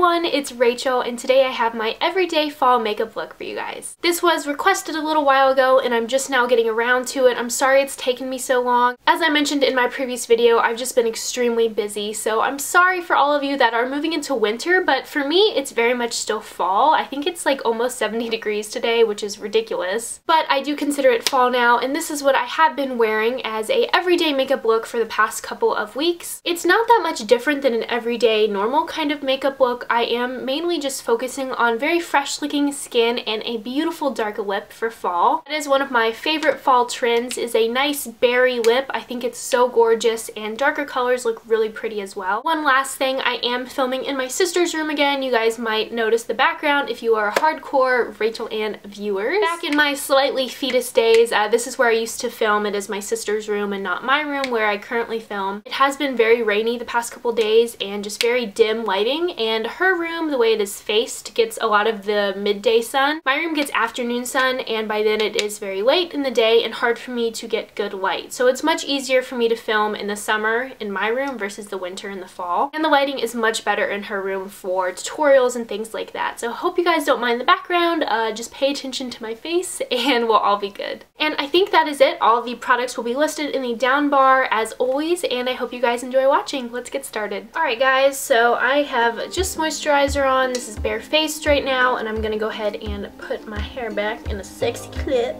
everyone, it's Rachel, and today I have my everyday fall makeup look for you guys. This was requested a little while ago and I'm just now getting around to it. I'm sorry it's taken me so long. As I mentioned in my previous video, I've just been extremely busy, so I'm sorry for all of you that are moving into winter, but for me it's very much still fall. I think it's like almost 70 degrees today, which is ridiculous. But I do consider it fall now, and this is what I have been wearing as a everyday makeup look for the past couple of weeks. It's not that much different than an everyday normal kind of makeup look. I am mainly just focusing on very fresh looking skin and a beautiful dark lip for fall. That is one of my favorite fall trends, is a nice berry lip. I think it's so gorgeous, and darker colors look really pretty as well. One last thing, I am filming in my sister's room again. You guys might notice the background if you are hardcore Rachel Ann viewers. Back in my slightly fetus days, this is where I used to film. It is my sister's room and not my room where I currently film. It has been very rainy the past couple days and just very dim lighting, and her room, the way it is faced, gets a lot of the midday sun. My room gets afternoon sun, and by then it is very late in the day and hard for me to get good light. So it's much easier for me to film in the summer in my room versus the winter in the fall. And the lighting is much better in her room for tutorials and things like that. So I hope you guys don't mind the background. Just pay attention to my face and we'll all be good. And I think that is it. All of the products will be listed in the down bar as always, and I hope you guys enjoy watching. Let's get started. Alright guys, so I have just moisturizer on. This is bare-faced right now, and I'm gonna go ahead and put my hair back in a sexy clip.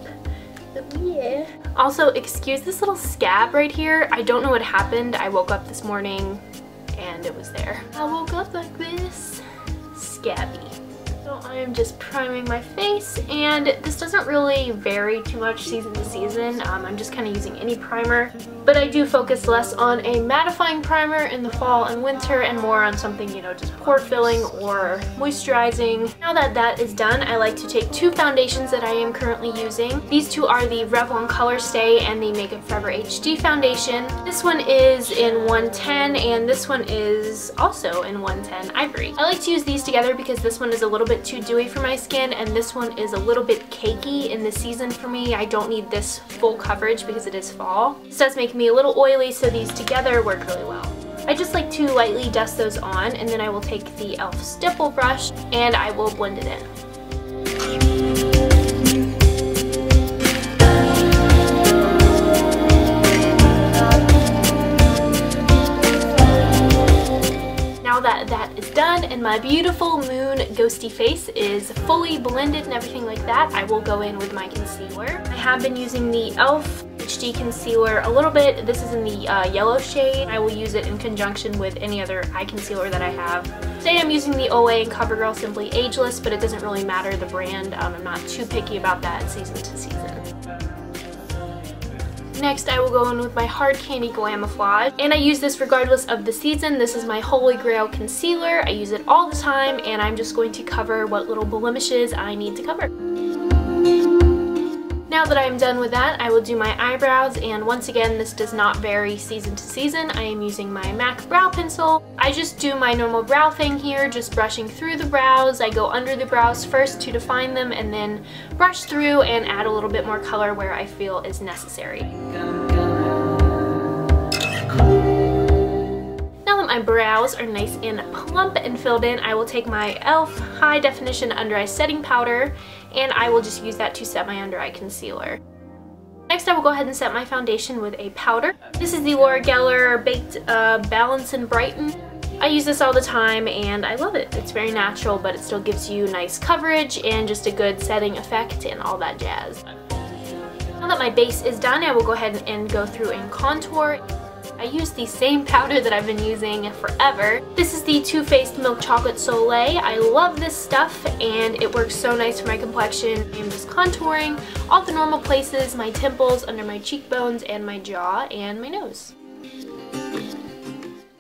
Yeah. Also, excuse this little scab right here. I don't know what happened. I woke up this morning and it was there. I woke up like this. Scabby. So I am just priming my face, and this doesn't really vary too much season to season. I'm just kind of using any primer, but I do focus less on a mattifying primer in the fall and winter and more on something, you know, just pore filling or moisturizing. Now that that is done, I like to take two foundations that I am currently using. These two are the Revlon Color Stay and the Makeup Forever HD foundation. This one is in 110 and this one is also in 110 Ivory. I like to use these together because this one is a little bit too dewy for my skin and this one is a little bit cakey in the season for me. I don't need this full coverage because it is fall. This does make me a little oily, so these together work really well. I just like to lightly dust those on, and then I will take the e.l.f. stipple brush and I will blend it in. Now that that is done and my beautiful moon ghosty face is fully blended and everything like that, I will go in with my concealer. I have been using the e.l.f. HD concealer a little bit. This is in the yellow shade. I will use it in conjunction with any other eye concealer that I have. Today I'm using the Olay and Covergirl Simply Ageless, but it doesn't really matter the brand. I'm not too picky about that season to season. Next, I will go in with my Hard Candy Glamouflage, and I use this regardless of the season. This is my Holy Grail concealer. I use it all the time, and I'm just going to cover what little blemishes I need to cover. Now that I'm done with that, I will do my eyebrows, and once again, this does not vary season to season. I am using my MAC brow pencil. I just do my normal brow thing here, just brushing through the brows. I go under the brows first to define them and then brush through and add a little bit more color where I feel is necessary. Now that my brows are nice and plump and filled in, I will take my e.l.f. High Definition Under Eye Setting Powder, and I will just use that to set my under eye concealer. Next, I will go ahead and set my foundation with a powder. This is the Lora Baked Balance and Brighten. I use this all the time and I love it. It's very natural, but it still gives you nice coverage and just a good setting effect and all that jazz. Now that my base is done, I will go ahead and go through and contour. I use the same powder that I've been using forever. This is the Too Faced Milk Chocolate Soleil. I love this stuff and it works so nice for my complexion. I'm just contouring all the normal places, my temples, under my cheekbones, and my jaw, and my nose.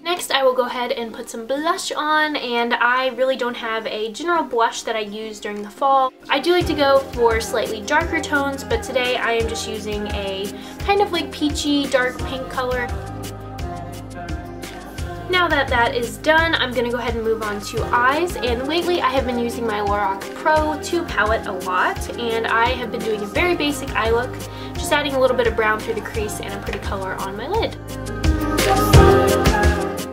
Next, I will go ahead and put some blush on, and I really don't have a general blush that I use during the fall. I do like to go for slightly darker tones, but today I am just using a kind of like peachy dark pink color. Now that that is done, I'm going to go ahead and move on to eyes, and lately I have been using my Lorac Pro 2 palette a lot, and I have been doing a very basic eye look, just adding a little bit of brown through the crease and a pretty color on my lid.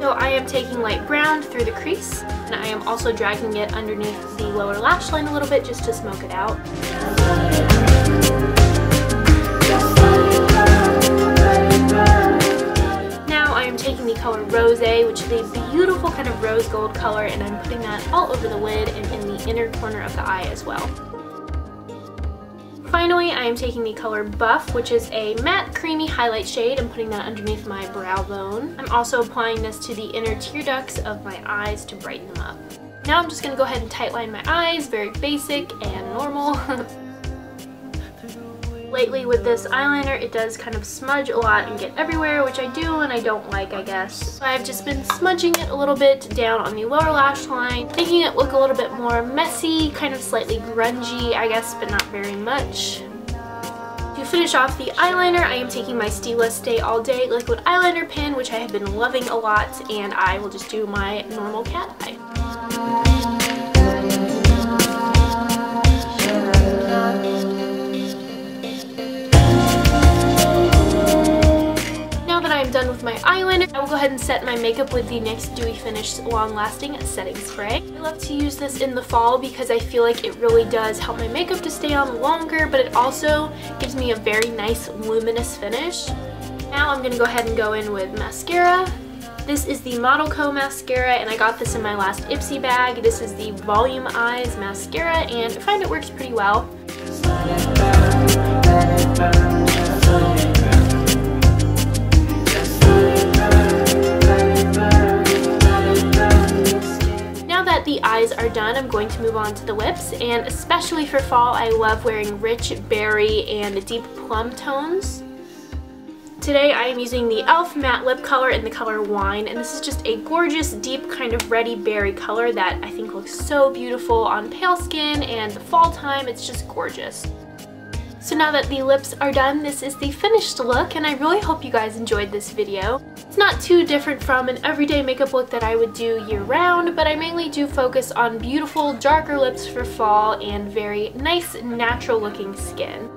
So So I am taking light brown through the crease, and I am also dragging it underneath the lower lash line a little bit just to smoke it out. Now I am taking the color Rose, which is a beautiful kind of rose gold color, and I'm putting that all over the lid and in the inner corner of the eye as well. Finally, I am taking the color Buff, which is a matte creamy highlight shade, and putting that underneath my brow bone. I'm also applying this to the inner tear ducts of my eyes to brighten them up. Now I'm just going to go ahead and tightline my eyes, very basic and normal. Lately with this eyeliner, it does kind of smudge a lot and get everywhere, which I do and I don't like, I guess. So I've just been smudging it a little bit down on the lower lash line, making it look a little bit more messy, kind of slightly grungy, I guess, but not very much. To finish off the eyeliner, I am taking my Stila Stay All Day liquid eyeliner pen, which I have been loving a lot, and I will just do my normal cat eye. I'm done with my eyeliner, I will go ahead and set my makeup with the NYX Dewy Finish Long Lasting Setting Spray. I love to use this in the fall because I feel like it really does help my makeup to stay on longer, but it also gives me a very nice luminous finish. Now I'm going to go ahead and go in with mascara. This is the Model Co mascara, and I got this in my last Ipsy bag. This is the Volumeyes mascara, and I find it works pretty well. The eyes are done, I'm going to move on to the lips, and especially for fall I love wearing rich berry and deep plum tones. Today I am using the e.l.f. matte lip color in the color Wine, and this is just a gorgeous deep kind of reddy berry color that I think looks so beautiful on pale skin, and the fall time it's just gorgeous. So now that the lips are done, this is the finished look, and I really hope you guys enjoyed this video. It's not too different from an everyday makeup look that I would do year-round, but I mainly do focus on beautiful, darker lips for fall and very nice, natural-looking skin.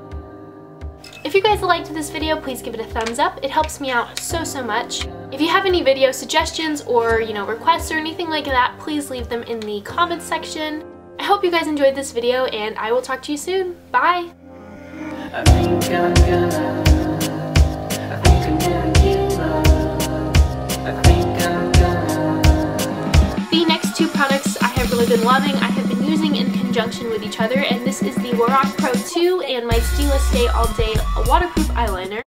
If you guys liked this video, please give it a thumbs up. It helps me out so much. If you have any video suggestions or, requests or anything like that, please leave them in the comments section. I hope you guys enjoyed this video, and I will talk to you soon. Bye! I think I'm gonna give up. The next two products I have really been loving, I have been using in conjunction with each other, and this is the Lora Pro 2 and my Stila Stay All Day Waterproof Eyeliner.